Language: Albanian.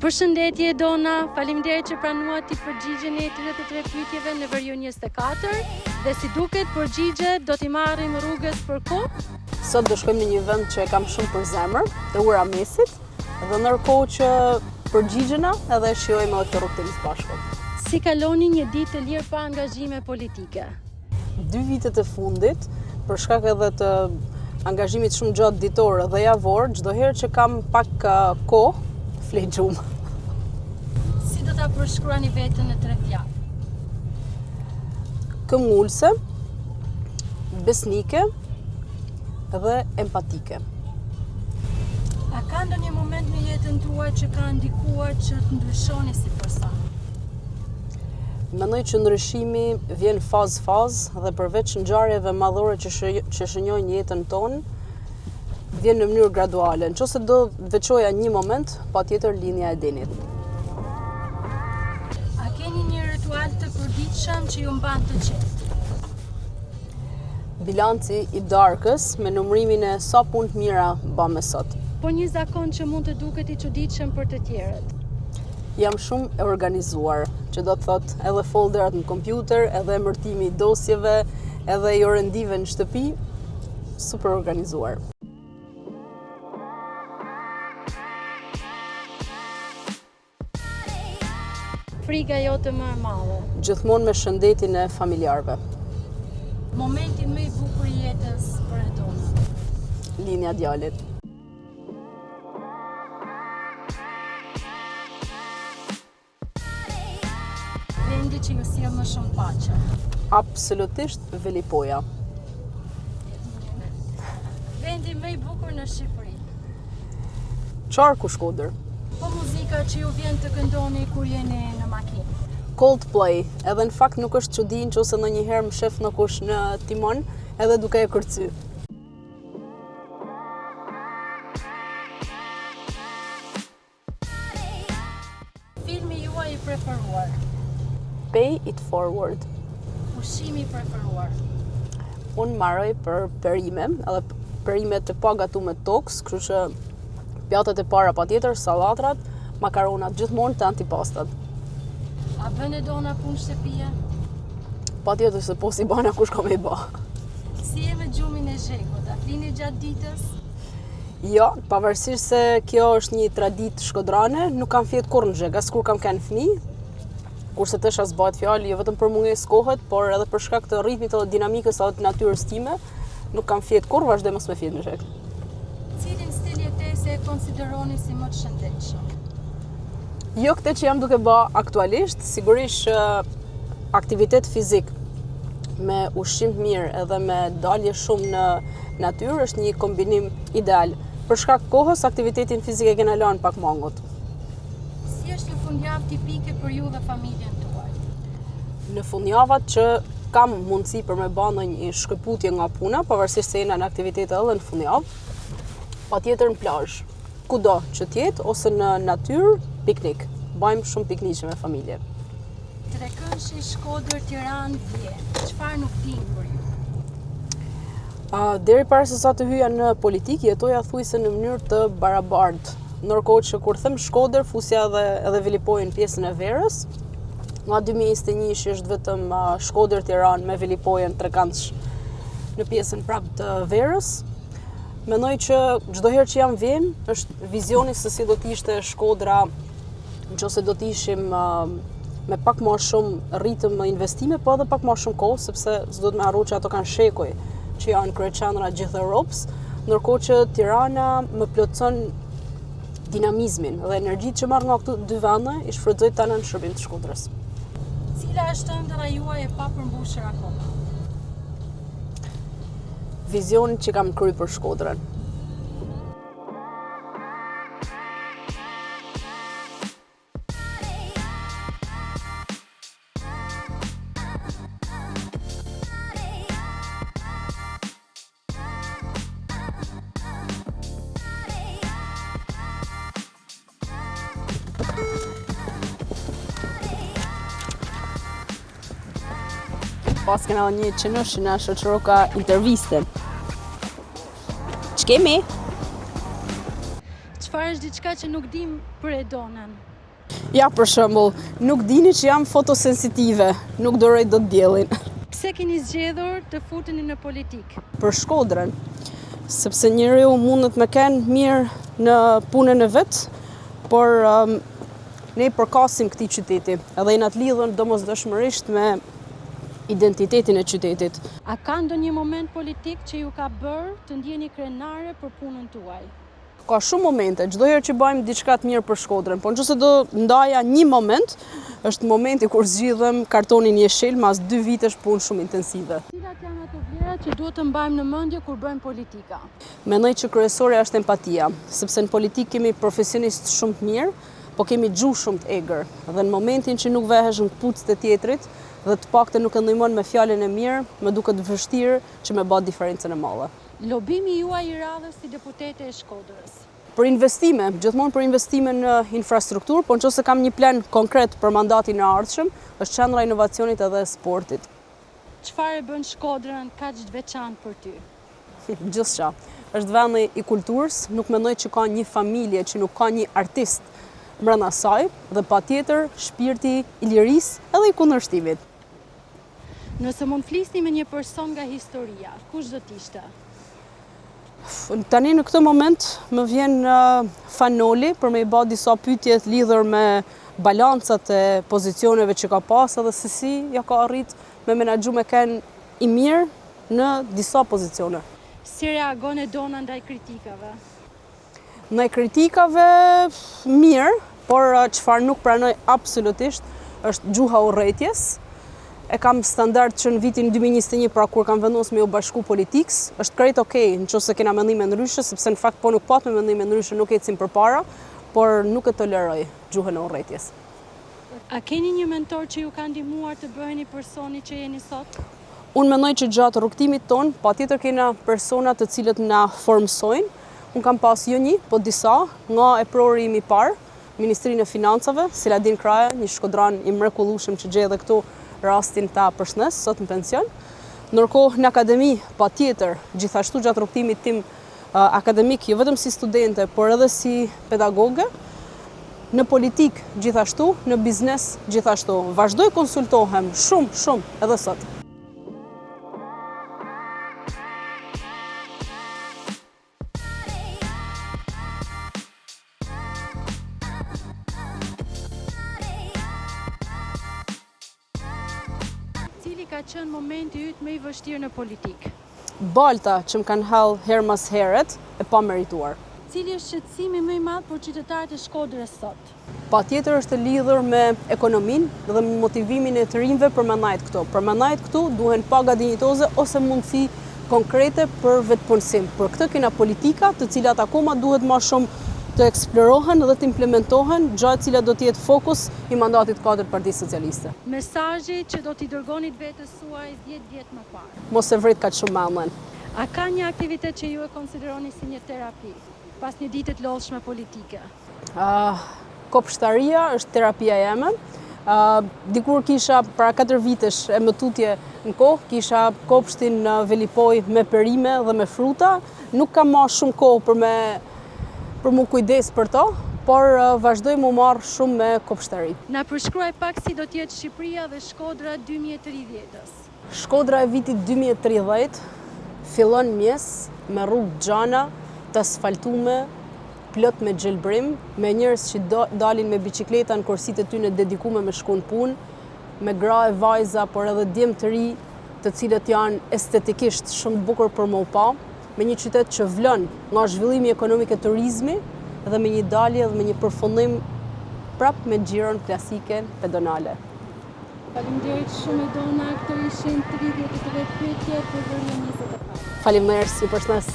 Përshëndetje Dona, faleminderit që pranuat të përgjigjeni 33 pyetjeve në veriun 24 dhe si duket përgjigjet do t'i marrim rrugës për kohë. Sot do shkojmë në një vend që e kam shumë për zemër, te ura mesit, dhe ndërkohë që përgjigjena edhe shijojmë këtë rrugë të bashku. Si kaloni një ditë të lirë pa angazhime politike? 2 vitet e fundit, për shkak edhe të angazhimit shumë gjatë ditor dhe javor, çdo herë që kam pak kohë, flej gjumë. Si do ta përshkruani veten në 3 fjalë? Këmbgulse, besnike dhe empatike. A ka ndonjë moment në jetën tuaj që ka ndikuar që të ndryshoni si person? Mendoj që ndryshimi vjen fazë dhe përveç ngjarjeve madhore që shënjojnë jetën tonë, vjen në mënyrë graduale. Nëse do veçoja një moment, patjetër linja e denit. A keni një ritual të përditshëm që ju mban të qetë? Bilanci i darkës me numërimin e sa punë të mira bëm me sot. Po një zakon që mund të duket i çuditshëm për të tjerët. Jam shumë e organizuar, që do të thot edhe folderat në kompjuter, edhe emërtimi i dosjeve, edhe i orendive në shtëpi, super organizuar. Frika jote më e madhe? Gjithmonë me shëndetin e familjarëve. Momentin më i bukur i jetës për Dona? Linja djalit. Vendi që ju sjell më shumë paqe? Absolutisht Velipoja. Vendi më i bukur në Shqipëri? Qarku Shkodër. Po muzika që ju vjen të këndoni kur jeni në makinë? Coldplay, edhe në fakt nuk është çudi nëse ndonjëherë më shef në kush në timon, edhe duke e kërcy. Filmi juaj i preferuar? Pay it forward. Ushqimi i preferuar? Unë marroj për perime, edhe perimet të pagatume toks, kështu që pjatat e para patjetër, sallatrat, makaronat, gjithmonë të antipastat. A bën e Dona punë shtëpie? Patjetër se po si bana kush ka me i ba. Si e me gjumin e zhekut, a flini gjatë ditës? Jo, pavarësisht se kjo është një traditë shkodrane, nuk kam fjetë kur në zhek, as kur kam kënë fëmijë, kurse tash as bëhet fjalë jo vetëm për mungesë kohet, por edhe për shkak të ritmit të dinamikës së natyrës time, nuk kam fjetë kur, vazhdoj mos me fjetë në zhek. Cilin stil jetese e konsideroni si më të shëndetshëm? Jo këtë që jam duke bë aktualisht, sigurisht aktivitet fizik me ushqim të mirë edhe me dalje shumë në natyrë është një kombinim ideal. Për shkak kohës, aktivitetin fizik e kena lënë pak mangut. Si është një fundjavë tipike për ju dhe familjen tuaj? Në fundjavat që kam mundësi për me bë një shkëputje nga puna, pavarësisht se jena në aktivitete edhe në fundjavë, patjetër në plazh, kudo që të jetë ose në natyrë, piknik. Bëjmë shumë pikniqe me familje. Trekëndshi, Shkodër, Tiranë, Vje. Çfarë nuk din për ju? Deri para se sa të hyja në politikë, jetoja thujse në mënyrë të barabartë. Ndërkohë që kur them Shkodër, fusja edhe Velipojën pjesën e Verës. Nga 2021 është vetëm Shkodër, Tiranë me Velipojën trekëndsh në pjesën prapë të Verës. Mendoj që çdo herë që jam vjen, është vizioni se si do të ishte Shkodra nëse do të ishim me pak më shumë ritëm më investime, po edhe pak më shumë kohë, sepse s'do të më harro që ato kanë shekuj që janë kryeqendra gjithë Europës, ndërkohë që Tirana më plotson dinamizmin dhe energjitë që marr nga këto 2 vende, i shfrytëzoj tani në shërbim të Shkodrës. Cila është ëndra juaj e papërmbushur akoma? Vizionin që kam kryer për Shkodrën. Pas kena një qënësh që na shoqëro ka interviste. Ç'kemi? Çfarë është diçka që nuk dim për Edonën? Ja, për shembull, nuk dini që jam fotosensitive, nuk doroj dot diellin. Pse keni zgjedhur të futeni në politikë? Për Shkodrën, sepse njeriu mundet me kenë mirë në punën e vet, por ne i përkasim këtij qyteti, edhe i na të lidhën domosdoshmërisht me identitetin e qytetit. A ka ndonjë moment politik që ju ka bërë të ndjeni krenare për punën tuaj? Ka shumë momente, çdo herë që bëjmë diçka të mirë për Shkodrën, po nëse do ndaja një moment, është momenti kur zgjidhem kartonin jeshil mas 2 vitesh punë shumë intensive. Cilat janë ato vlera që duhet të mbajmë në mendje kur bëjmë politika? Mendoj që kryesorja është empatia, sepse në politikë kemi profesionistë shumë të mirë, po kemi gjuhë shumë të egër, dhe në momentin që nuk vehesh në kpucët e tjetrit, dhe të paktën nuk e ndihmon me fjalën e mirë, më duket vështirë që me bë diferencën e madhe. Lobimi juaj i radhës si deputete e Shkodrës? Për investime, gjithmonë për investime në infrastrukturë, po nëse kam një plan konkret për mandatin e ardhshëm, është qendra e inovacionit edhe e sportit. Çfarë bën Shkodrën kaq të veçantë për ty? Gjithçka. Është vendi i kulturës, nuk mendoj që ka një familje që nuk ka një artist brenda saj, dhe patjetër shpirti i lirisë edhe i kundërshtimit. Nëse mund flisni me një person nga historia, kush do t'ishte? Tani në këtë moment më vjen Fanoli për me i bë disa pyetje të lidhur me balancat e pozicioneve që ka pas edhe se si ja ka arrit me menaxhu me ken i mirë në disa pozicione. Si reagon e Dona ndaj kritikave? Ndaj kritikave mirë, por çfarë nuk pranoj absolutisht është gjuha urrëties. E kam standard që në vitin 2021, pra kur kam vendosur me u bashku politikës, është krejt okej nëse kena mendime ndryshe, sepse në fakt po nuk patme mendime ndryshe, nuk ecim përpara, por nuk e toleroj gjuhën e urrëties. A keni një mentor që ju ka ndihmuar të bëheni personi që jeni sot? Unë mendoj që gjatë rrugtimit ton, patjetër kena persona të cilët na formsojnë. Unë kam pas jo një, po disa, nga e prori im i parë, Ministrinë e Financave, Siladin Kraja, një shkodran i mrekullueshëm që gjej edhe këtu rastin ta përshnes, sot në pension. Ndërkohë në akademi, patjetër, gjithashtu gjatë rrugtimit tim akademik, jo vetëm si studente, por edhe si pedagoge, në politik gjithashtu, në biznes gjithashtu. Vazhdoj konsultohem shumë edhe sot. Cili ka qenë momenti yt më i vështirë në politikë? Balta që më kanë hall herë mas heret e pa merituar. Cili është shqetësimi më i madh për qytetarët e Shkodrës sot? Patjetër është lidhur me ekonominë dhe me motivimin e të rinjve për me ndajt këto. Për me ndajt këtu duhen paga dinjitoze ose mundësi konkrete për vetpunësim. Për këtë kena politika të cilat akoma duhet më shumë të eksplorohen dhe të implementohen, gjatë cilat do t'jetë fokus i mandatit 4 Partisë Socialiste. Mesazhi që do t'i dërgonit vetes suaj 10 vjet më parë. Mos e vrit kaq shumë mendjen. A ka një aktivitet që ju e konsideroni si një terapi pas një dite të lodhshme politike? Kopshtaria është terapia jeme. Dikur kisha para 4 vitesh e më tutje në kohë, kisha kopshtin në Velipoj me perime dhe me fruta. Nuk kam marrë shumë kohë për mu kujdes për to, por vazhdoj mu marrë shumë me kopshtari. Na përshkruaj pak si do t'jetë Shqipëria dhe Shkodra 2030-s. Shkodra e vitit 2030 fillon mjes me rrugë xhana, të asfaltume, plot me gjelbrim, me njerëz që dalin me bicikleta në korsitë e tyre dedikume me shku në punë, me gra e vajza, por edhe djem të ri, të cilët janë estetikisht shumë të bukur për më u pa, me një qytet që vlon nga zhvillimi ekonomik e turizmi dhe me një dalje dhe me një përfundim prap me xhiron klasike pedonale. Faleminderit shumë Dona, këto ishin 33 pyetje për vërinë 25. Faleminderit, ju përshëndes.